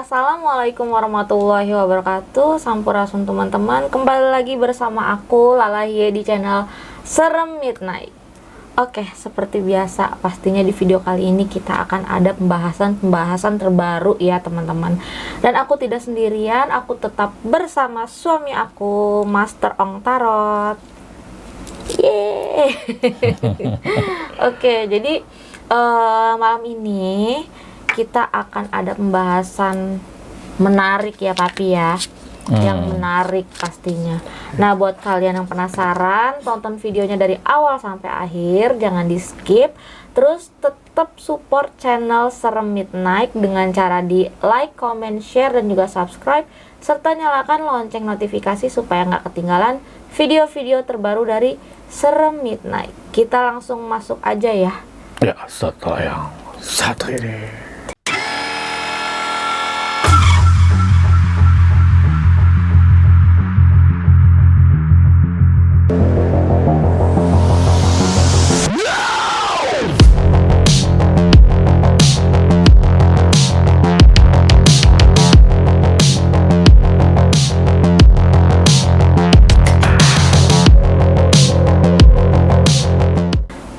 Assalamualaikum warahmatullahi wabarakatuh. Sampurasun teman-teman. Kembali lagi bersama aku Lala Hie di channel Serem Midnight. Oke, seperti biasa pastinya di video kali ini kita akan ada pembahasan terbaru ya teman-teman. Dan aku tidak sendirian, aku tetap bersama suami aku, Master Ong Tarot. Yeay. Oke, jadi malam ini kita akan ada pembahasan menarik ya Papi ya. Yang menarik pastinya. Nah, buat kalian yang penasaran, tonton videonya dari awal sampai akhir, jangan di skip. Terus tetap support channel Serem Midnight dengan cara di like, comment, share, dan juga subscribe, serta nyalakan lonceng notifikasi supaya nggak ketinggalan video-video terbaru dari Serem Midnight. Kita langsung masuk aja ya. Ya, setelah yang satu ini.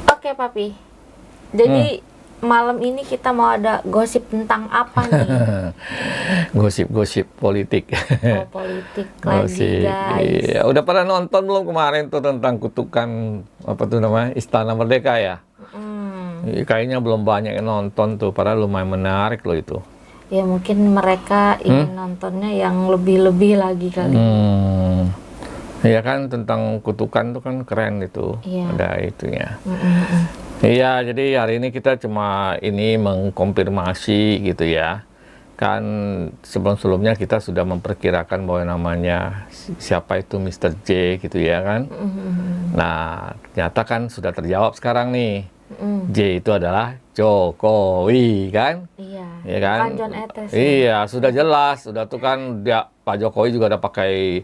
Oke Papi, jadi malam ini kita mau ada gosip tentang apa nih? Gosip-gosip politik. Oh, politik lagi guys. Iya. Udah pada nonton belum kemarin tuh tentang kutukan apa tuh namanya Istana Merdeka ya? Kayaknya belum banyak yang nonton tuh, padahal lumayan menarik loh itu. Ya mungkin mereka ingin nontonnya yang lebih-lebih lagi kali. Iya kan, tentang kutukan tuh kan keren itu. Iya. Ada itunya. Iya, jadi hari ini kita cuma ini mengkonfirmasi gitu ya. Kan sebelum-sebelumnya kita sudah memperkirakan bahwa namanya siapa itu Mr. J gitu ya kan. Nah, ternyata kan sudah terjawab sekarang nih. J itu adalah Jokowi kan. Iya. Ya kan? Bukan John Etes. Iya, sudah jelas. Sudah tuh kan dia Pak Jokowi juga udah pakai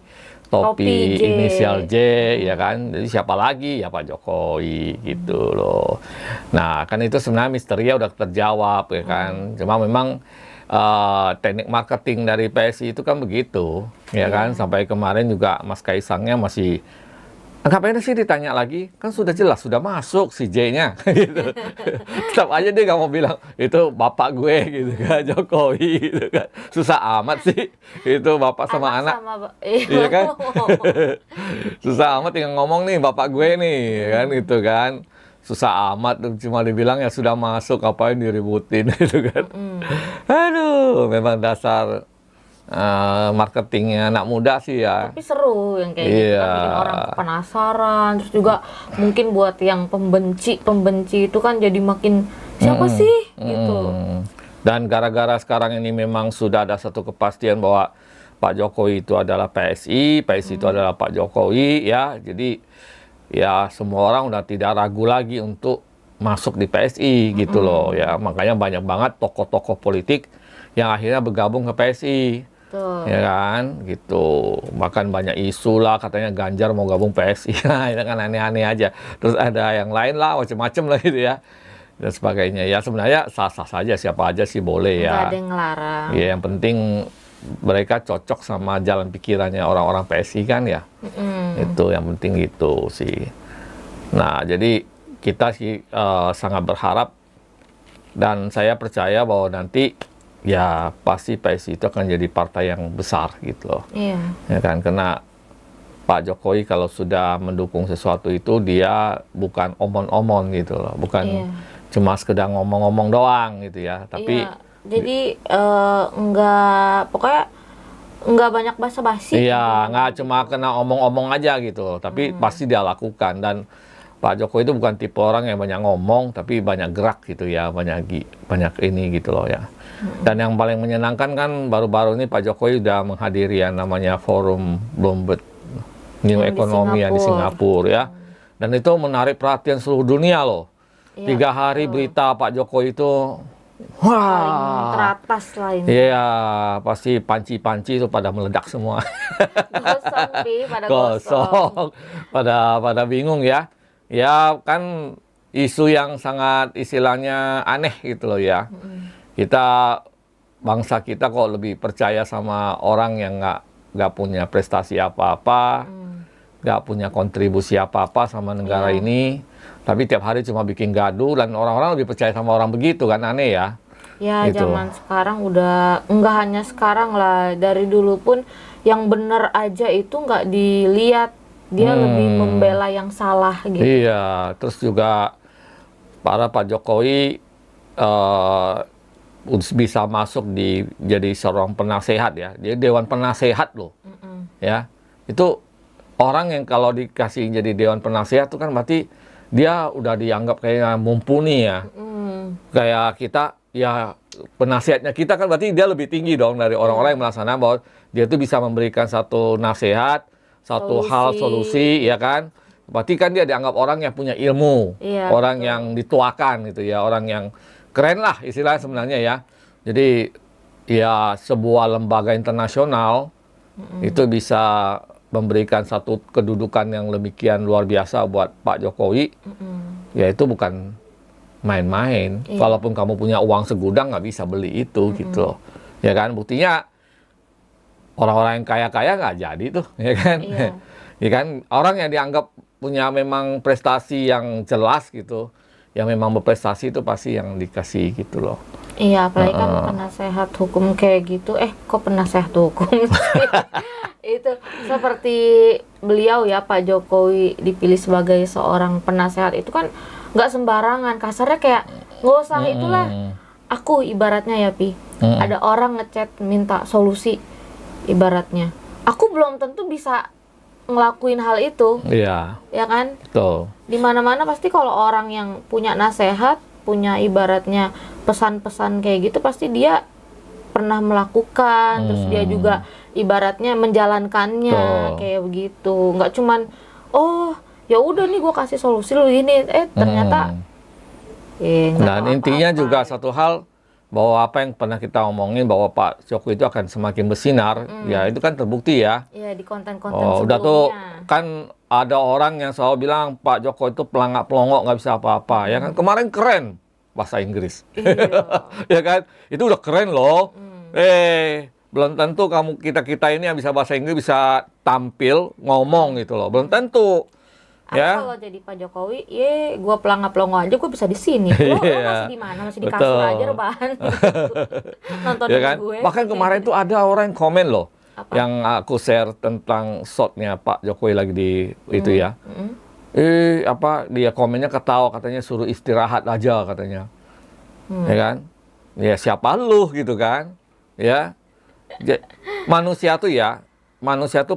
topi J. inisial J, ya kan? Jadi siapa lagi? Ya Pak Jokowi gitu loh. Nah, kan itu sebenarnya misteri udah terjawab ya kan. Cuma memang teknik marketing dari PSI itu kan begitu, ya kan? Sampai kemarin juga Mas Kaisangnya masih ngapain sih ditanya lagi? Kan sudah jelas, sudah masuk si J-nya gitu. Tetap aja dia nggak mau bilang itu bapak gue gitu kan, Jokowi gitu kan. Susah amat sih itu bapak sama anak. Iya kan? Susah amat tinggal ngomong nih bapak gue nih kan gitu kan. Susah amat cuma dibilang ya sudah masuk, ngapain diributin gitu kan. Aduh, memang dasar marketingnya anak muda sih ya. Tapi seru yang kayak gitu kan, bikin orang penasaran. Terus juga mungkin buat yang pembenci itu kan jadi makin siapa sih gitu. Dan gara-gara sekarang ini memang sudah ada satu kepastian bahwa Pak Jokowi itu adalah PSI, PSI itu adalah Pak Jokowi ya. Jadi ya semua orang udah tidak ragu lagi untuk masuk di PSI gitu loh ya. Makanya banyak banget tokoh-tokoh politik yang akhirnya bergabung ke PSI. Tuh. Ya kan, gitu. Bahkan banyak isu lah, katanya Ganjar mau gabung PSI. Nah, itu kan aneh-aneh aja. Terus ada yang lain lah, macam-macam lah gitu ya. Dan sebagainya. Ya sebenarnya sah-sah saja, siapa aja sih boleh ya. Nggak ada yang ngelarang. Ya, yang penting mereka cocok sama jalan pikirannya orang-orang PSI kan ya. Itu yang penting gitu sih. Nah, jadi kita sih sangat berharap dan saya percaya bahwa nanti ya pasti PSI itu akan jadi partai yang besar gitu loh. Iya. Ya kan, karena Pak Jokowi kalau sudah mendukung sesuatu itu dia bukan omong-omong gitu loh, bukan cuma sekedar ngomong-ngomong doang gitu ya, tapi jadi pokoknya nggak banyak basa-basi. Iya, nggak cuma kena omong-omong aja gitu, tapi pasti dia lakukan. Dan Pak Jokowi itu bukan tipe orang yang banyak ngomong, tapi banyak gerak gitu ya, banyak ini gitu loh ya. Dan yang paling menyenangkan kan baru-baru ini Pak Jokowi udah menghadiri yang namanya forum Bloomberg New Economy di Singapura ya. Dan itu menarik perhatian seluruh dunia loh. 3 hari berita Pak Jokowi itu wah, teratas lah ini. Iya, pasti panci-panci itu pada meledak semua. Gosong. Pada bingung ya. Ya kan isu yang sangat istilahnya aneh gitu loh ya. Kita bangsa kita kok lebih percaya sama orang yang nggak punya prestasi apa-apa, nggak punya kontribusi apa-apa sama negara ini, tapi tiap hari cuma bikin gaduh, dan orang-orang lebih percaya sama orang begitu kan, aneh ya. Ya, Gitu. zaman sekarang udah, nggak hanya sekarang lah, dari dulu pun yang bener aja itu nggak dilihat, dia lebih membela yang salah gitu. Iya, terus juga Pak Jokowi bisa masuk jadi seorang penasehat ya, dia dewan penasehat loh, ya. Itu orang yang kalau dikasih jadi dewan penasehat itu kan berarti dia udah dianggap kayak mumpuni ya. Kayak kita ya, penasihatnya kita kan berarti dia lebih tinggi dong dari orang-orang yang melaksanakan, bahwa dia tuh bisa memberikan satu nasihat, satu hal solusi ya kan. Berarti kan dia dianggap orang yang punya ilmu, orang yang dituakan gitu ya, orang yang keren lah istilahnya sebenarnya ya. Jadi ya sebuah lembaga internasional itu bisa memberikan satu kedudukan yang demikian luar biasa buat Pak Jokowi. Ya itu bukan main-main. Walaupun kamu punya uang segudang nggak bisa beli itu gitu loh. Ya kan, buktinya orang-orang yang kaya-kaya nggak jadi tuh, ya kan? Ya kan, orang yang dianggap punya memang prestasi yang jelas gitu, yang memang berprestasi itu pasti yang dikasih gitu loh. Iya, apalagi kan penasehat hukum kayak gitu. Kok penasehat hukum sih? Itu seperti beliau ya, Pak Jokowi dipilih sebagai seorang penasehat itu kan nggak sembarangan. Kasarnya kayak nggak usah itulah. Aku ibaratnya ya Pi, ada orang ngechat minta solusi, ibaratnya aku belum tentu bisa ngelakuin hal itu. Iya, ya kan? Betul. Di mana-mana pasti kalau orang yang punya nasehat, punya ibaratnya pesan-pesan kayak gitu, pasti dia pernah melakukan, terus dia juga ibaratnya menjalankannya. Kayak begitu. Nggak cuman ya udah nih gue kasih solusi lu ini, ternyata dan intinya juga satu hal, bahwa apa yang pernah kita omongin bahwa Pak Jokowi itu akan semakin bersinar, ya itu kan terbukti ya. Iya, di konten-konten sebelumnya. Udah tuh kan ada orang yang selalu bilang Pak Jokowi itu pelangak-pelongok nggak bisa apa-apa, ya kan. Kemarin keren bahasa Inggris, ya kan, itu udah keren loh. Belum tentu kita ini yang bisa bahasa Inggris bisa tampil ngomong gitu loh, belum tentu. Ya. Kalau jadi Pak Jokowi, gue pelangap-pelongo aja gue bisa di sini. Lo masih di mana? Masih di kasur aja rebahan. Nonton ya kan? gue. Bahkan kemarin tuh ada orang yang komen loh, yang aku share tentang shotnya Pak Jokowi lagi di itu ya. Dia komennya ketawa, katanya suruh istirahat aja katanya. Ya kan? Ya siapa lu gitu kan? Ya. Manusia tuh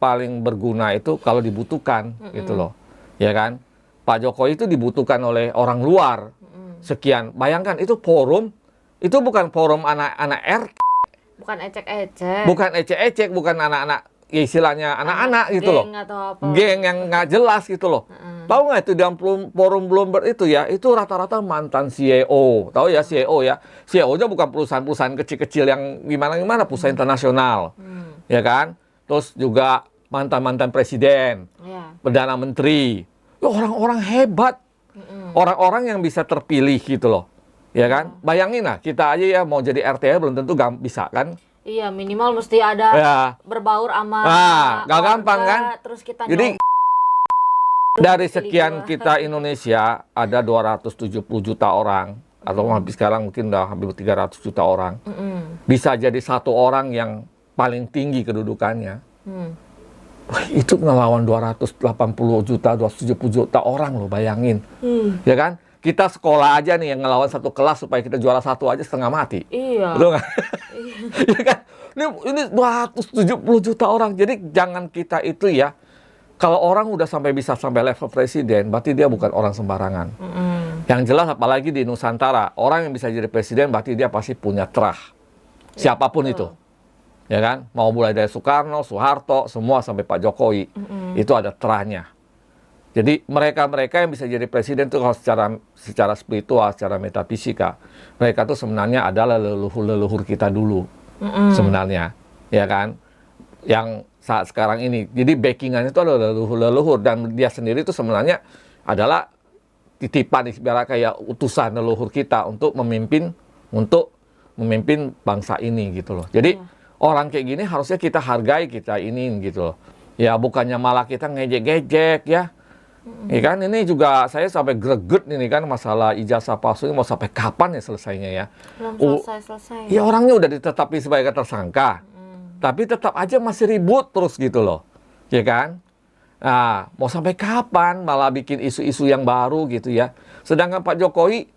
paling berguna itu kalau dibutuhkan gitu loh, ya kan. Pak Jokowi itu dibutuhkan oleh orang luar sekian, bayangkan itu forum, itu bukan forum anak-anak bukan ecek-ecek, bukan anak-anak ya istilahnya anak-anak gitu loh, geng yang nggak jelas gitu loh. Tahu nggak itu dalam forum Bloomberg itu ya, itu rata-rata mantan CEO, tahu ya CEO ya, CEO-nya bukan perusahaan-perusahaan kecil-kecil yang gimana-gimana, perusahaan internasional, ya kan. Terus juga mantan-mantan presiden, perdana menteri, orang-orang hebat, orang-orang yang bisa terpilih gitu loh, ya kan. Bayangin lah, kita aja ya mau jadi RT belum tentu bisa kan. Iya, minimal mesti ada berbaur sama gak gampang kan. Terus kita jadi dari sekian kita Indonesia ada 270 juta orang, atau habis sekarang mungkin udah hampir 300 juta orang, bisa jadi satu orang yang paling tinggi kedudukannya. Itu ngelawan 280 juta, 270 juta orang loh, bayangin. Ya kan? Kita sekolah aja nih yang ngelawan satu kelas supaya kita juara satu aja setengah mati. Iya. Betul nggak? Ya kan? Ini 270 juta orang. Jadi jangan kita itu ya, kalau orang udah bisa sampai level presiden, berarti dia bukan orang sembarangan. Yang jelas apalagi di Nusantara, orang yang bisa jadi presiden berarti dia pasti punya trah. Siapapun itu. Ya kan, mau mulai dari Soekarno, Soeharto, semua sampai Pak Jokowi, itu ada terahnya. Jadi mereka yang bisa jadi presiden itu kalau secara spiritual, secara metafisika, mereka tuh sebenarnya adalah leluhur kita dulu, sebenarnya, ya kan, yang saat sekarang ini. Jadi backingannya itu adalah leluhur, dan dia sendiri itu sebenarnya adalah titipan, ibarat kayak utusan leluhur kita untuk memimpin, untuk memimpin bangsa ini gitu loh. Jadi orang kayak gini harusnya kita hargai, kita ini gitu loh. Ya bukannya malah kita ngejek-ngejek ya. Ya kan ini juga saya sampai greget ini kan masalah ijazah palsu ini mau sampai kapan ya selesainya ya? Belum selesai. Ya orangnya udah ditetapkan sebagai tersangka. Tapi tetap aja masih ribut terus gitu loh. Ya kan? Nah, mau sampai kapan malah bikin isu-isu yang baru gitu ya. Sedangkan Pak Jokowi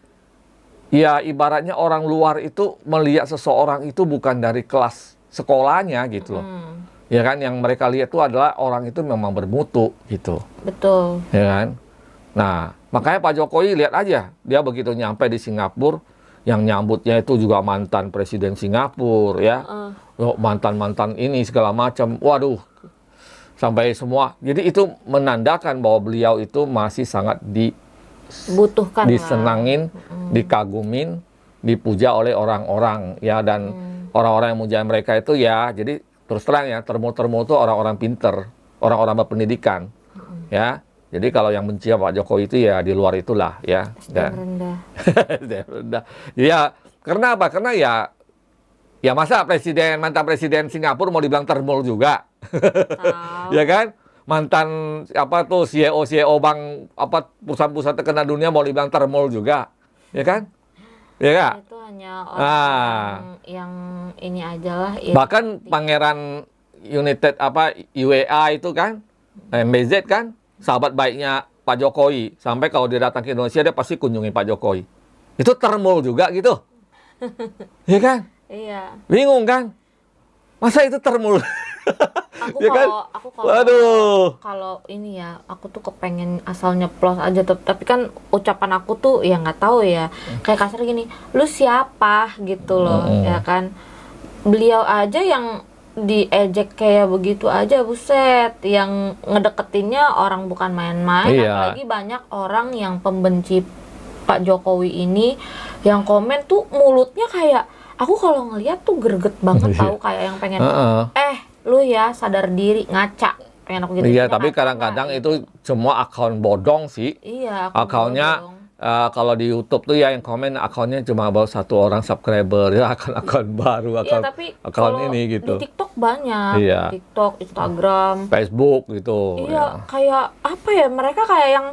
ya ibaratnya orang luar itu melihat seseorang itu bukan dari kelas sekolahnya gitu loh. Ya kan, yang mereka lihat itu adalah orang itu memang bermutu gitu. Betul. Ya kan? Nah, makanya Pak Jokowi lihat aja, dia begitu nyampe di Singapura, yang nyambutnya itu juga mantan presiden Singapura ya. Mantan-mantan ini segala macam. Waduh. Sampai semua. Jadi itu menandakan bahwa beliau itu masih sangat butuhkan, disenangin, dikagumin, dipuja oleh orang-orang ya, dan orang-orang yang muja mereka itu ya, jadi terus terang ya, termo-termo itu orang-orang pinter, orang-orang berpendidikan, ya. Jadi kalau yang benci Pak Jokowi itu ya di luar itulah ya. Rendah. Rendah. Ya, karena apa? Karena ya masa mantan presiden Singapura mau dibilang termul juga, ya kan? Mantan apa tuh CEO bank apa perusahaan-perusahaan terkenal dunia mau dibilang termul juga, ya kan? Ya kan? Itu hanya orang yang ini aja lah. Bahkan Pangeran United UAE itu kan, MBZ kan, sahabat baiknya Pak Jokowi. Sampai kalau dia datang ke Indonesia dia pasti kunjungi Pak Jokowi. Itu termul juga gitu, ya kan? Iya. Bingung kan? Masa itu termul? Aku ya kan? Kalau ini ya, aku tuh kepengen asal nyeplos aja, tapi kan ucapan aku tuh ya nggak tahu ya, kayak kasar gini, lu siapa gitu loh, ya kan? Beliau aja yang diejek kayak begitu aja, buset, yang ngedeketinnya orang bukan main-main, apalagi banyak orang yang pembenci Pak Jokowi ini, yang komen tuh mulutnya kayak, aku kalau ngeliat tuh greget banget tahu, kayak yang pengen lu ya sadar diri, ngaca, pengen aku gitu. Iya, tapi kadang-kadang itu semua akun bodong sih. Iya, akunnya kalau di YouTube tuh ya yang komen akunnya cuma baru 1 orang subscriber ya, akun baru, akun ini gitu. Di TikTok banyak, TikTok, Instagram, Facebook gitu. Iya, kayak apa ya, mereka kayak yang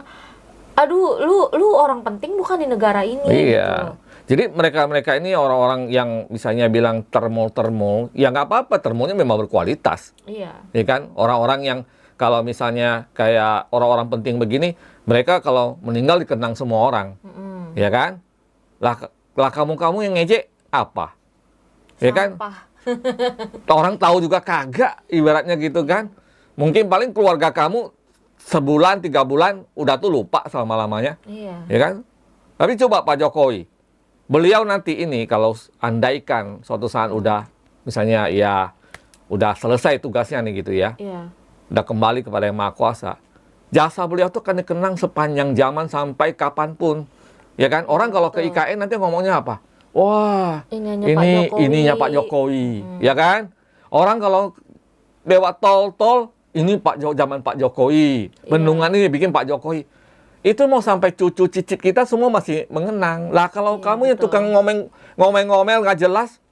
aduh, lu orang penting bukan di negara ini. Iya. Gitu. Jadi mereka ini orang-orang yang misalnya bilang termul, ya nggak apa-apa, termulnya memang berkualitas. Iya. Ya kan? Orang-orang yang kalau misalnya kayak orang-orang penting begini, mereka kalau meninggal dikenang semua orang. Ya kan? Lah kamu yang ngejek apa? Ya kan? Orang tahu juga kagak, ibaratnya gitu kan. Mungkin paling keluarga kamu sebulan, 3 bulan udah tuh lupa selama-lamanya. Iya. Ya kan? Tapi coba Pak Jokowi, beliau nanti ini kalau andaikan suatu saat udah misalnya ya udah selesai tugasnya nih gitu ya. Iya. Udah kembali kepada Yang Maha Kuasa. Jasa beliau tuh akan dikenang sepanjang zaman sampai kapanpun. Ya kan? Orang kalau ke IKN nanti ngomongnya apa? Wah, ininya Pak Jokowi. Ya kan? Orang kalau lewat tol, ini zaman Pak Jokowi. Bendungan ini bikin Pak Jokowi. Itu mau sampai cucu cicit kita semua masih mengenang. Lah kalau kamu yang tukang ngomel nggak jelas,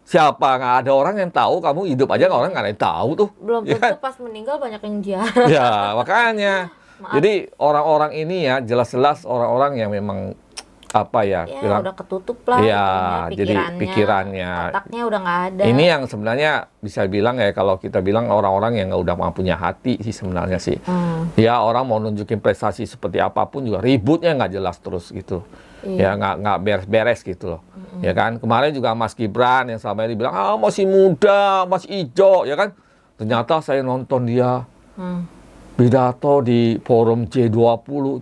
siapa? Nggak ada orang yang tahu. Kamu hidup aja orang nggak ada yang tahu tuh. Belum tentu ya. Pas meninggal banyak yang ziarah. Ya makanya. Jadi orang-orang ini ya jelas-jelas orang-orang yang memang apa ya? Bilang, udah ketutup lah. Ya, jadi pikirannya. Otaknya udah nggak ada. Ini yang sebenarnya bisa bilang ya, kalau kita bilang orang-orang yang udah punya hati sih sebenarnya sih. Ya orang mau nunjukin prestasi seperti apapun juga ributnya nggak jelas terus gitu. Ya nggak beres-beres gitu loh. Ya kan, kemarin juga Mas Gibran yang selama ini bilang masih muda, masih ijo, ya kan. Ternyata saya nonton dia pidato di forum G20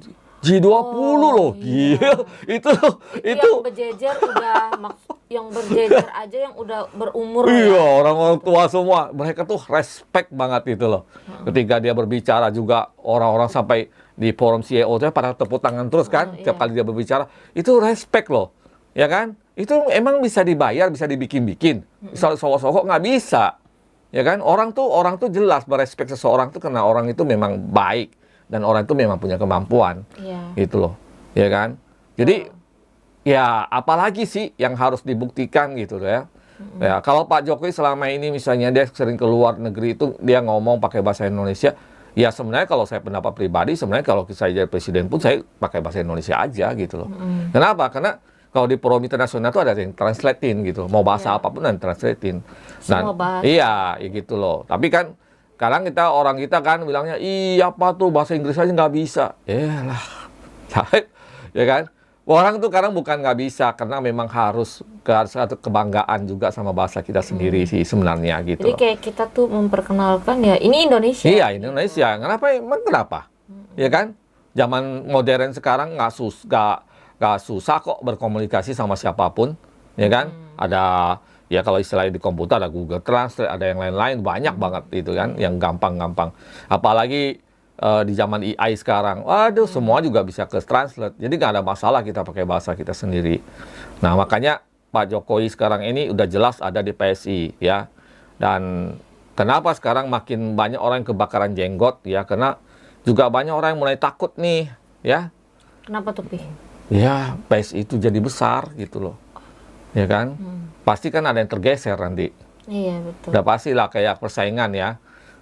loh, gila. Itu yang berjejer aja yang udah berumur. Iya, orang-orang tua semua, mereka tuh respect banget itu loh. Ketika dia berbicara juga orang-orang sampai di forum CEO-nya pada tepuk tangan terus kan, tiap kali dia berbicara, itu respect loh. Ya kan? Itu emang bisa dibayar, bisa dibikin-bikin. Sokok-sokok nggak bisa. Ya kan? Orang tuh jelas merespek seseorang tuh karena orang itu memang baik. Dan orang itu memang punya kemampuan, gitu loh, ya kan? Jadi, ya apalagi sih yang harus dibuktikan gitu ya. Ya, kalau Pak Jokowi selama ini misalnya dia sering keluar negeri itu dia ngomong pakai bahasa Indonesia, ya sebenarnya kalau saya pendapat pribadi sebenarnya kalau saya jadi presiden pun saya pakai bahasa Indonesia aja gitu loh. Kenapa? Karena kalau di forum internasional itu ada yang translatein gitu, mau bahasa apapun dan translatein. Semua bahasa. Iya, ya gitu loh. Tapi kan kadang orang kita kan bilangnya, iya apa tuh bahasa Inggris aja nggak bisa. Lah, ya kan? Orang tuh kadang bukan nggak bisa, karena memang harus satu kebanggaan juga sama bahasa kita sendiri sih sebenarnya gitu. Jadi kayak kita tuh memperkenalkan ya ini Indonesia. Iya, Indonesia. Kenapa? Emang kenapa? Ya kan? Zaman modern sekarang nggak susah kok berkomunikasi sama siapapun, ya kan? Ada ya kalau istilahnya di komputer ada Google Translate, ada yang lain-lain banyak banget itu kan, yang gampang-gampang. Apalagi di zaman AI sekarang, waduh semua juga bisa ke translate. Jadi nggak ada masalah kita pakai bahasa kita sendiri. Nah makanya Pak Jokowi sekarang ini udah jelas ada di PSI ya. Dan kenapa sekarang makin banyak orang yang kebakaran jenggot ya? Karena juga banyak orang yang mulai takut nih ya. Kenapa tuh Pi? Ya PSI itu jadi besar gitu loh. Ya kan? Pasti kan ada yang tergeser nanti. Iya betul. Udah pastilah kayak persaingan ya.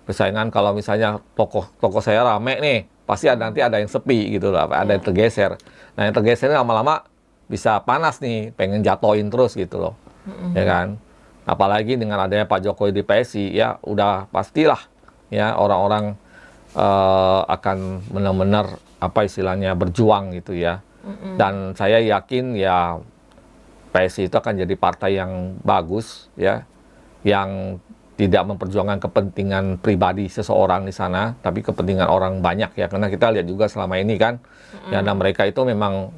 Persaingan kalau misalnya toko saya rame nih, pasti nanti ada yang sepi gitu loh, ada yang tergeser. Nah yang tergeser lama-lama bisa panas nih, pengen jatoin terus gitu loh, ya kan. Apalagi dengan adanya Pak Jokowi di PSI, ya udah pastilah ya orang-orang akan benar-benar apa istilahnya berjuang gitu ya. Dan saya yakin ya PSI itu akan jadi partai yang bagus ya, yang tidak memperjuangkan kepentingan pribadi seseorang di sana, tapi kepentingan orang banyak ya. Karena kita lihat juga selama ini kan, ya, dan mereka itu memang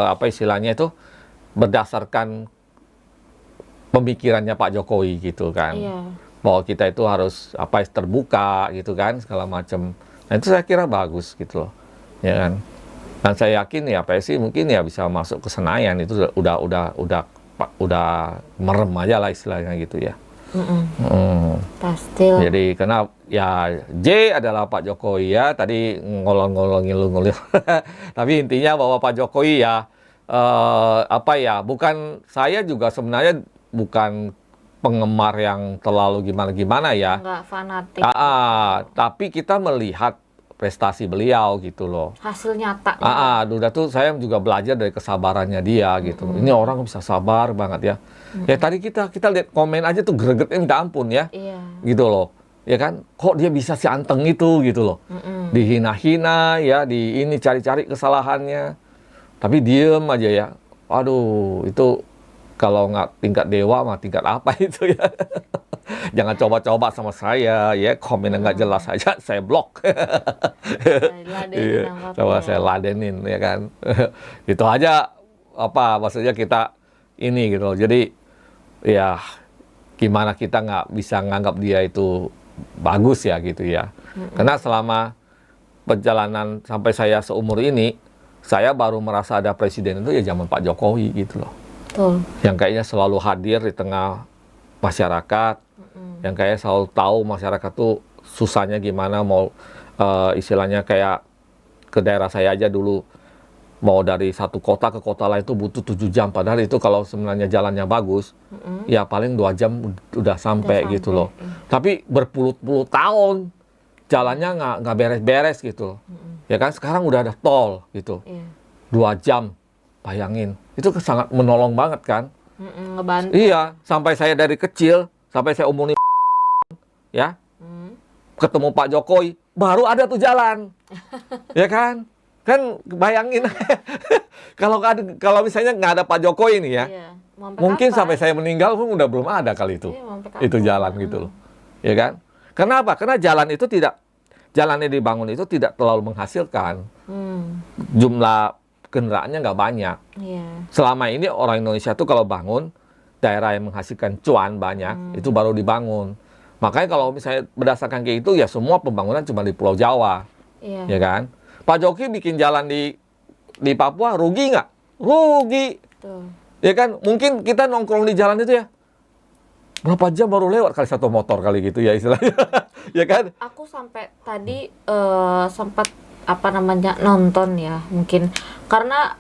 apa istilahnya itu berdasarkan pemikirannya Pak Jokowi gitu kan. Bahwa kita itu harus apa terbuka gitu kan, segala macam. Nah itu saya kira bagus gitu loh, ya kan. Dan saya yakin ya PSI mungkin ya bisa masuk ke Senayan itu udah merem aja lah istilahnya gitu ya. Pasti lah. Jadi karena ya J adalah Pak Jokowi ya, tadi ngolong-ngolong ngilu-ngilu. Tapi intinya bahwa Pak Jokowi ya apa ya, bukan saya juga sebenarnya bukan penggemar yang terlalu gimana-gimana ya. Nggak fanatik. Tapi kita melihat prestasi beliau gitu loh. Hasil nyata. Udah tuh saya juga belajar dari kesabarannya dia gitu. Ini orang bisa sabar banget ya. Ya tadi kita lihat komen aja tuh gregetnya minta ampun ya. Gitu loh. Ya kan? Kok dia bisa si anteng itu gitu loh. Dihina-hina ya, ini cari-cari kesalahannya. Tapi diem aja ya. Aduh, itu kalau nggak tingkat dewa mah tingkat apa itu ya. Jangan coba-coba sama saya ya, komen nggak jelas aja saya blok. Coba saya ladenin ya kan. Itu aja apa maksudnya kita ini gitu loh. Jadi ya gimana kita nggak bisa nganggap dia itu bagus ya gitu ya. Karena selama perjalanan sampai saya seumur ini, saya baru merasa ada presiden itu ya zaman Pak Jokowi gitu loh. Yang kayaknya selalu hadir di tengah masyarakat, yang kayak selalu tahu masyarakat tuh susahnya gimana, mau istilahnya kayak ke daerah saya aja dulu mau dari satu kota ke kota lain itu butuh 7 jam, padahal itu kalau sebenarnya jalannya bagus ya paling 2 jam udah sampai gitu loh. Tapi berpuluh-puluh tahun jalannya nggak beres-beres gitu. Ya kan sekarang udah ada tol gitu. 2 jam, bayangin. Itu sangat menolong banget kan. Ngebantu. Iya, sampai saya dari kecil, sampai saya umur ya, ketemu Pak Jokowi, baru ada tuh jalan. Ya kan? Kan bayangin, kalau misalnya nggak ada Pak Jokowi nih ya, mungkin sampai saya meninggal pun udah belum ada kali itu. Itu jalan gitu loh. Ya kan? Kenapa? Karena jalan yang dibangun itu tidak terlalu menghasilkan. Jumlah kendaraannya nggak banyak. Selama ini orang Indonesia tuh kalau bangun, daerah yang menghasilkan cuan banyak, itu baru dibangun. Makanya kalau misalnya berdasarkan kayak itu, ya semua pembangunan cuma di Pulau Jawa. Ya kan? Pak Jokowi bikin jalan di Papua, rugi nggak? Rugi. Ya kan? Mungkin kita nongkrong di jalan itu ya, berapa jam baru lewat kali satu motor kali gitu ya istilahnya. Ya kan? Aku sampai tadi sempat apa namanya nonton ya mungkin karena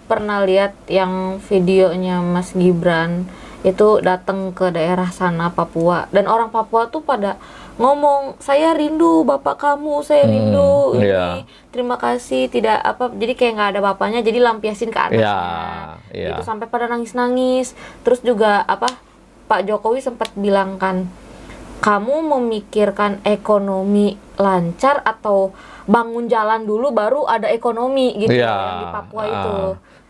pernah lihat yang videonya Mas Gibran itu datang ke daerah sana Papua dan orang Papua tuh pada ngomong saya rindu bapak kamu, saya rindu ini, iya. terima kasih tidak apa, jadi kayak nggak ada bapaknya, jadi lampiasin ke anaknya, Iya. itu sampai pada nangis-nangis. Terus juga apa Pak Jokowi sempat bilang kan, kamu memikirkan ekonomi lancar atau bangun jalan dulu baru ada ekonomi gitu Iya. yang di Papua itu.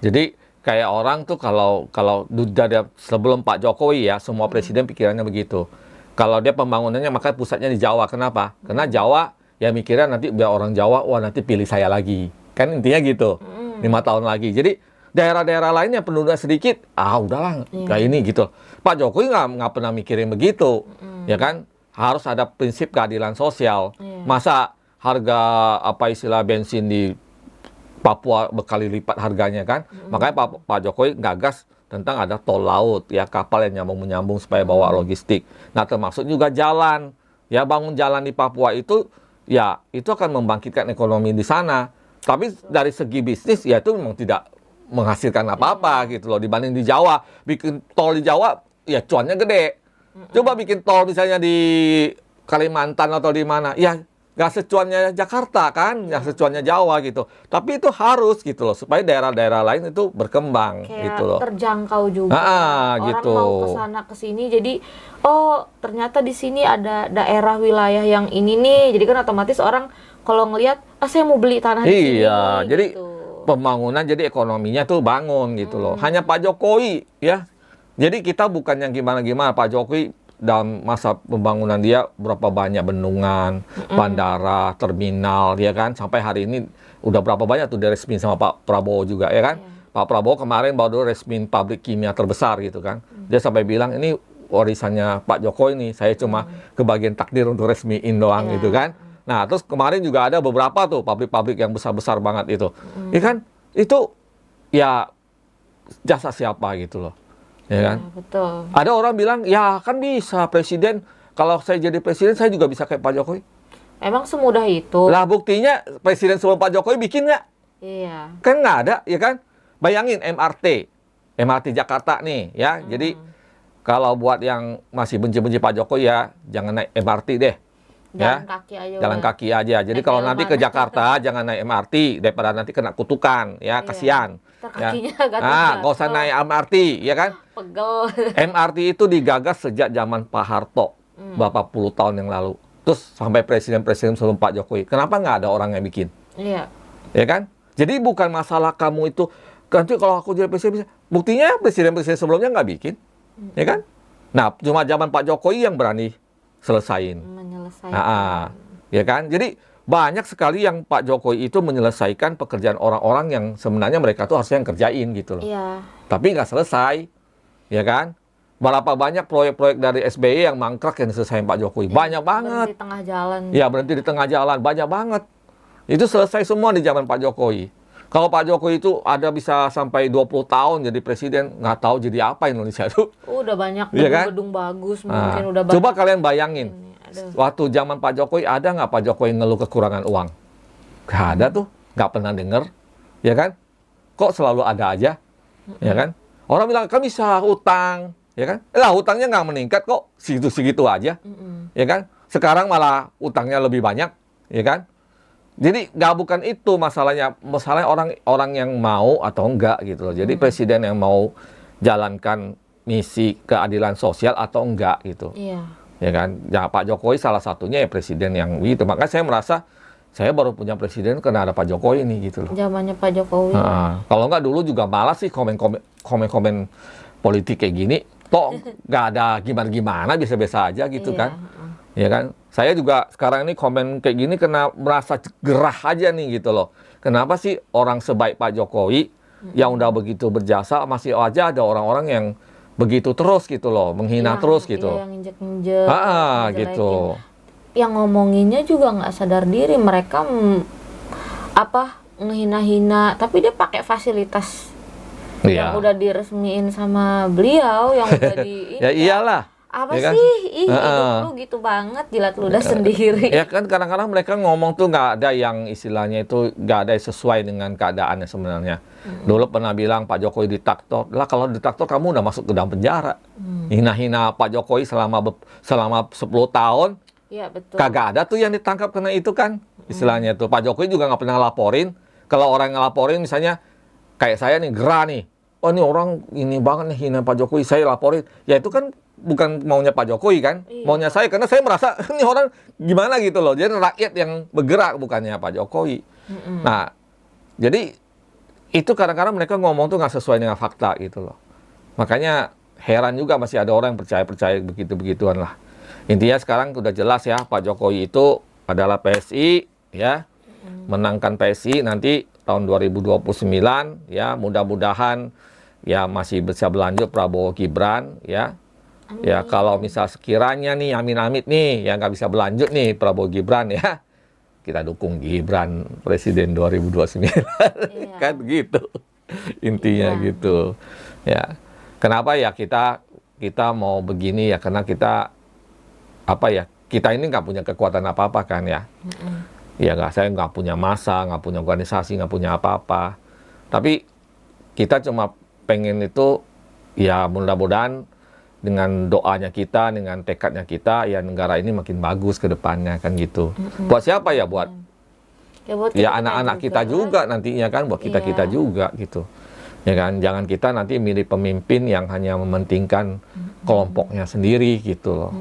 Jadi kayak orang tuh kalau sebelum Pak Jokowi ya semua presiden pikirannya begitu. Kalau dia pembangunannya maka pusatnya di Jawa. Kenapa? Karena Jawa ya mikirnya nanti biar orang Jawa, wah nanti pilih saya lagi. Kan intinya gitu. 5 tahun lagi. Jadi daerah-daerah lain yang penduduknya sedikit, udahlah kayak ini gitu. Pak Jokowi nggak pernah mikirin begitu. Ya kan? Harus ada prinsip keadilan sosial. Masa harga istilah bensin di Papua berkali lipat harganya kan? Makanya Pak Jokowi gagas tentang ada tol laut, ya kapal yang menyambung supaya bawa logistik. Nah termasuk juga jalan, ya bangun jalan di Papua itu, ya itu akan membangkitkan ekonomi di sana. Tapi dari segi bisnis, ya itu memang tidak menghasilkan apa-apa gitu loh. Dibanding di Jawa, bikin tol di Jawa, ya cuannya gede. Coba bikin tol misalnya di Kalimantan atau di mana, ya nggak secuannya Jakarta kan, nggak secuannya Jawa gitu. Tapi itu harus gitu loh, supaya daerah-daerah lain itu berkembang kayak gitu loh. terjangkau juga. Orang Gitu. mau ke sana ke sini, jadi oh ternyata di sini ada daerah wilayah yang ini nih. Jadi kan otomatis orang kalau ngelihat, saya mau beli tanah di sini. Iya, jadi gitu. pembangunan, jadi ekonominya tuh bangun gitu loh. Hanya Pak Jokowi ya. Jadi kita bukan yang gimana-gimana. Pak Jokowi dalam masa pembangunan dia berapa banyak bendungan, bandara, terminal, ya kan? Sampai hari ini udah berapa banyak tuh diresmiin sama Pak Prabowo juga, ya kan? Pak Prabowo kemarin baru resmiin pabrik kimia terbesar gitu kan. Dia sampai bilang ini warisannya Pak Jokowi nih, saya cuma kebagian takdir untuk resmiin doang gitu kan. Nah, terus kemarin juga ada beberapa tuh pabrik-pabrik yang besar-besar banget itu. Ya kan? Itu ya jasa siapa gitu loh. Ya kan? Betul. Ada orang bilang, ya kan bisa presiden, kalau saya jadi presiden saya juga bisa kayak Pak Jokowi. Emang semudah itu? Lah buktinya presiden sebelum Pak Jokowi bikin nggak? Iya. Kan nggak ada, ya kan? Bayangin MRT Jakarta nih ya. Jadi kalau buat yang masih benci-benci Pak Jokowi ya, jangan naik MRT deh. Jalan kaki aja. Jalan udah. kaki aja. Jadi Naik kalau delman. nanti ke Jakarta jangan naik MRT daripada nanti kena kutukan, ya kasihan. Ntar Ya. kakinya gatel-gatel. Nggak usah naik MRT, ya kan? Pegel. MRT itu digagas sejak zaman Pak Harto, berapa puluh tahun yang lalu. Terus sampai presiden-presiden sebelum Pak Jokowi. Kenapa nggak ada orang yang bikin? Iya. Ya kan? Jadi bukan masalah kamu itu, nanti kalau aku jadi presiden, buktinya presiden-presiden sebelumnya nggak bikin. Ya kan? Nah, cuma zaman Pak Jokowi yang berani selesain. Menyelesaikan. Ya kan? Jadi banyak sekali yang Pak Jokowi itu menyelesaikan pekerjaan orang-orang yang sebenarnya mereka tuh harusnya yang kerjain gitu loh. Iya. Tapi nggak selesai, ya kan? Berapa banyak proyek-proyek dari SBY yang mangkrak yang diselesaikan Pak Jokowi? Banyak banget. Berhenti tengah jalan. Ya, berhenti di tengah jalan, banyak banget. Itu selesai semua di zaman Pak Jokowi. Kalau Pak Jokowi itu ada bisa sampai 20 tahun jadi presiden, nggak tahu jadi apa Indonesia itu. Udah banyak Iya kan? gedung bagus, Nah, mungkin udah banyak. coba kalian bayangin, Aduh. waktu zaman Pak Jokowi ada nggak Pak Jokowi ngeluh kekurangan uang? Nggak ada tuh, nggak pernah denger, ya kan? Kok selalu ada aja, ya kan? Orang bilang kan bisa utang, ya kan? Lah utangnya nggak meningkat kok, segitu-segitu aja, ya kan? Sekarang malah utangnya lebih banyak, ya kan? Jadi nggak bukan itu masalahnya orang yang mau atau enggak gitu loh. Jadi presiden yang mau jalankan misi keadilan sosial atau enggak gitu. Iya. Ya kan? Ya Pak Jokowi salah satunya ya presiden yang gitu. Makanya saya merasa saya baru punya presiden karena ada Pak Jokowi ini gitu loh. Zamannya Pak Jokowi. Kalau nggak dulu juga malas sih komen-komen politik kayak gini. Toh nggak ada gimana-gimana, biasa-biasa aja gitu Iya. kan. Ya kan? Saya juga sekarang ini komen kayak gini karena merasa gerah aja nih gitu loh. Kenapa sih orang sebaik Pak Jokowi yang udah begitu berjasa masih aja ada orang-orang yang begitu terus gitu loh, menghina terus gitu. Iya, yang injek-injek. Gitu. Yang ngomonginnya juga nggak sadar diri, mereka ngehina-hina, tapi dia pakai fasilitas yang udah diresmiin sama beliau, yang udah di ini Ya iyalah. Apa ya kan? sih? Ih, Heeh. hidup lu gitu banget, jilat ludah sendiri. Ya kan kadang-kadang mereka ngomong tuh nggak ada yang istilahnya itu nggak ada yang sesuai dengan keadaannya sebenarnya. Dulu pernah bilang Pak Jokowi diktator. Lah kalau diktator kamu udah masuk ke dalam penjara. Hina-hina Pak Jokowi selama 10 tahun. Iya, betul. Kagak ada tuh yang ditangkap karena itu kan. Istilahnya tuh. Pak Jokowi juga nggak pernah laporin. Kalau orang yang ngelaporin misalnya kayak saya nih, Gera nih. Oh ini orang ini banget nih hina Pak Jokowi, saya laporin. Ya itu kan bukan maunya Pak Jokowi kan, Iya. maunya saya karena saya merasa ini orang gimana gitu loh. Jadi rakyat yang bergerak bukannya Pak Jokowi. Nah, jadi itu kadang-kadang mereka ngomong tuh nggak sesuai dengan fakta gitu loh. Makanya heran juga masih ada orang yang percaya begitu-begituan lah. Intinya sekarang udah jelas ya Pak Jokowi itu adalah PSI ya, menangkan PSI nanti tahun 2029 ya, mudah-mudahan ya masih bisa berlanjut Prabowo Gibran ya. Ya kalau misal sekiranya nih amit-amit nih yang nggak bisa berlanjut nih Prabowo Gibran ya, kita dukung Gibran Presiden 2029 Iya. kan gitu intinya Iya. gitu ya. Kenapa ya kita mau begini ya karena kita apa ya, kita ini nggak punya kekuatan apa-apa kan ya. Ya saya nggak punya massa, nggak punya organisasi, nggak punya apa-apa. Tapi kita cuma pengen itu ya mudah-mudahan dengan doanya kita, dengan tekadnya kita, ya negara ini makin bagus ke depannya kan gitu. Buat siapa ya? Buat Ya, buat ya kita-kita anak-anak kita juga nantinya kan, buat kita-kita Iya. juga gitu. Ya kan, jangan kita nanti milih pemimpin yang hanya mementingkan kelompoknya sendiri gitu loh.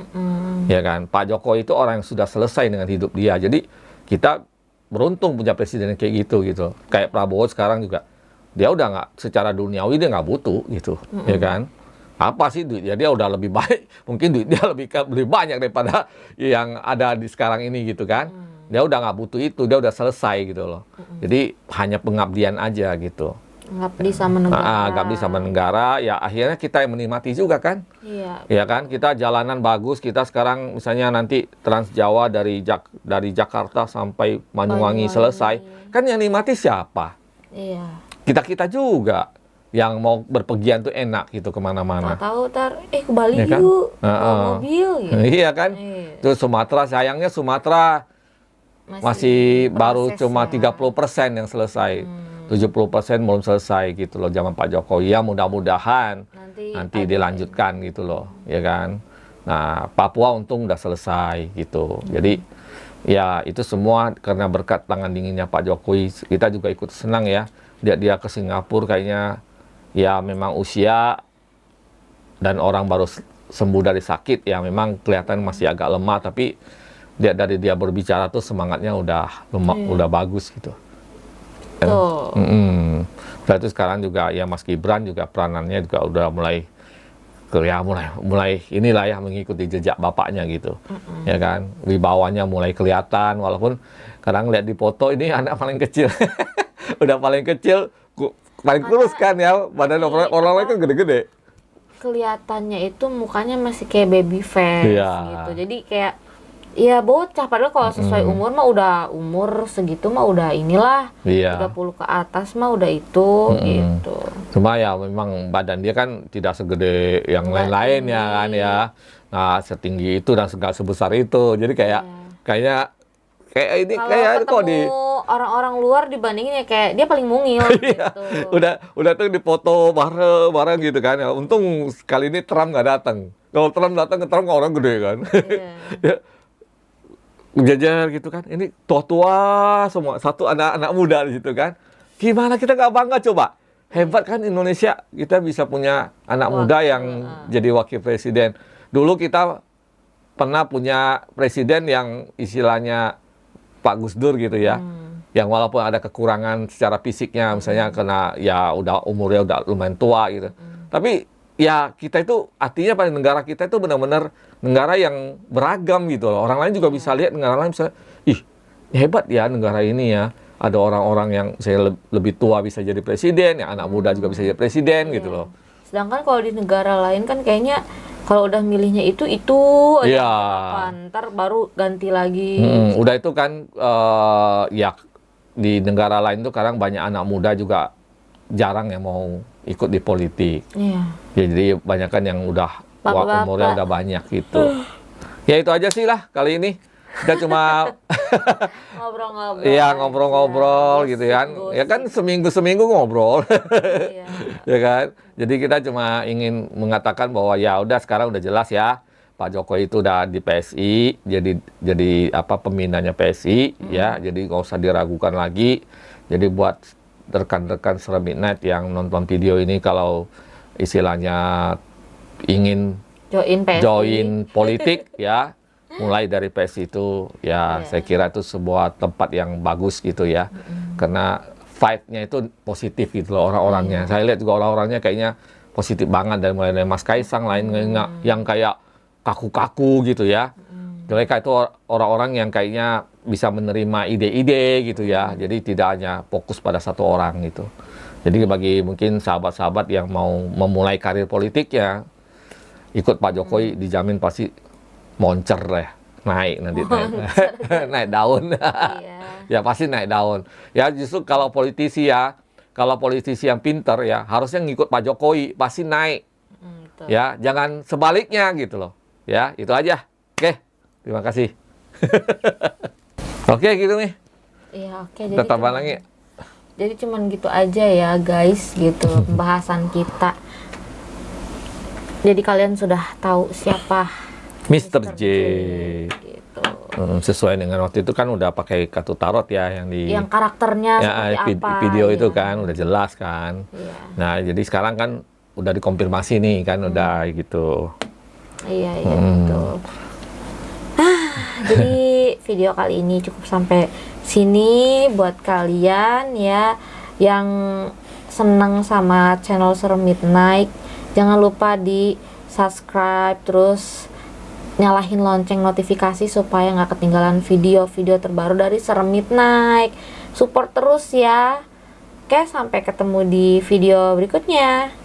Ya kan, Pak Jokowi itu orang yang sudah selesai dengan hidup dia. Jadi kita beruntung punya presiden yang kayak gitu. Kayak Prabowo sekarang juga, dia udah nggak secara duniawi dia nggak butuh gitu, ya kan? Apa sih duitnya dia udah lebih baik, mungkin duit dia lebih banyak daripada yang ada di sekarang ini gitu kan? Dia udah nggak butuh itu, dia udah selesai gitu loh. Jadi hanya pengabdian aja gitu. ngabdi sama negara. Ngabdi sama negara, ya akhirnya kita yang menikmati juga kan? Iya. Ya kan, kita jalanan bagus, kita sekarang misalnya nanti Trans Jawa dari Jakarta sampai Banyuwangi selesai, kan yang nikmati siapa? Iya. Kita juga yang mau berpergian tuh enak gitu kemana-mana. Tahu ke Bali Iya kan? yuk, bawa Heeh. mobil gitu. Iya kan? Iya. Terus Sumatera, sayangnya Sumatera masih baru proses cuma ya. 30% yang selesai. 70% belum selesai gitu loh zaman Pak Jokowi. Ya mudah-mudahan nanti ada- dilanjutkan gitu loh, ya kan. Nah, Papua untung udah selesai gitu. Jadi ya itu semua karena berkat tangan dinginnya Pak Jokowi. Kita juga ikut senang ya. Dia ke Singapura kayaknya ya memang usia dan orang baru sembuh dari sakit ya memang kelihatan masih agak lemah, tapi dari dia berbicara tuh semangatnya udah bagus gitu. Tuh. Udah itu sekarang juga ya Mas Gibran juga peranannya juga udah mulai inilah ya mengikuti jejak bapaknya gitu. Ya kan, wibawanya mulai kelihatan walaupun kadang lihat di foto ini anak paling kecil. Udah paling kecil paling kurus kan ya, badan orang lain kan gede-gede. Kelihatannya itu mukanya masih kayak baby face Iya. gitu. Jadi kayak ya bocah, padahal kalau sesuai umur mah udah umur segitu mah udah inilah. Iya. 30 ke atas mah udah itu gitu. Cuma ya memang badan dia kan tidak segede yang Nggak lain-lain ya tinggi. kan ya. Nah, setinggi itu dan nggak sebesar itu. Jadi kayak ini Kalau kayak ketemu kok di orang-orang luar dibandingin ya kayak dia paling mungil Iya, gitu. udah tuh difoto bareng gitu kan ya. Untung kali ini Trump nggak datang. Kalau Trump datang ke Trump orang gede kan. Iya. Ya, jajar gitu kan. Ini tua-tua semua, satu anak-anak muda di situ kan. Gimana kita nggak bangga coba? Hebat kan Indonesia, kita bisa punya anak muda yang jadi wakil presiden. Dulu kita pernah punya presiden yang istilahnya Pak Gus Dur gitu ya. Yang walaupun ada kekurangan secara fisiknya, misalnya karena ya udah umurnya udah lumayan tua gitu. Tapi ya kita itu artinya pada negara kita itu benar-benar negara yang beragam gitu loh. Orang lain juga bisa lihat negara lain bisa, ih hebat ya negara ini ya. Ada orang-orang yang saya lebih tua bisa jadi presiden, yang anak muda juga bisa jadi presiden gitu loh. Sedangkan kalau di negara lain kan kayaknya kalau udah milihnya itu aja. Iya. Ntar baru ganti lagi. Udah itu kan ya di negara lain tuh kadang banyak anak muda juga jarang yang mau ikut di politik. Iya. Ya, jadi banyak kan yang udah Bapak-bapak. umurnya udah banyak gitu. Ya itu aja sih lah kali ini. Kita cuma Ngobrol-ngobrol. iya aja. ngobrol-ngobrol gitu kan. Gosip-gosip. Ya kan seminggu ngobrol. Iya. Ya kan. Jadi kita cuma ingin mengatakan bahwa ya udah sekarang udah jelas ya. Pak Jokowi itu udah di PSI, jadi apa pembinanya PSI ya. Jadi nggak usah diragukan lagi. Jadi buat rekan-rekan Seram Midnight yang nonton video ini kalau istilahnya ingin Join PSI. join politik ya, mulai dari PSI itu ya Iya. saya kira itu sebuah tempat yang bagus gitu ya. Karena vibe-nya itu positif gitu loh orang-orangnya. Saya lihat juga orang-orangnya kayaknya positif banget dari mulai dari Mas Kaisang lain yang kayak kaku-kaku gitu ya. Mereka itu orang-orang yang kayaknya bisa menerima ide-ide gitu ya. Jadi tidak hanya fokus pada satu orang gitu. Jadi bagi mungkin sahabat-sahabat yang mau memulai karir politiknya, ikut Pak Jokowi dijamin pasti moncer ya. Naik nanti naik daun. Iya. Ya pasti naik daun. Ya justru kalau politisi yang pinter ya harusnya ngikut Pak Jokowi pasti naik. Betul. Ya, jangan sebaliknya gitu loh. Ya, itu aja. Oke, terima kasih. Oke, gitu nih. Iya, oke. Kita tambah lagi. Jadi cuman gitu aja ya guys, gitu pembahasan kita. Jadi kalian sudah tahu siapa Mr. J. gitu. Sesuai dengan waktu itu kan udah pakai kartu tarot ya yang di Yang karakternya ya, seperti apa? video itu ya. kan udah jelas kan. Iya. Nah, jadi sekarang kan udah dikonfirmasi nih kan udah gitu. Iya, betul. Jadi video kali ini cukup sampai sini buat kalian ya yang seneng sama channel Seram Midnight. Jangan lupa di subscribe terus nyalahin lonceng notifikasi supaya nggak ketinggalan video-video terbaru dari Seram Midnight. Support terus ya. Oke, sampai ketemu di video berikutnya.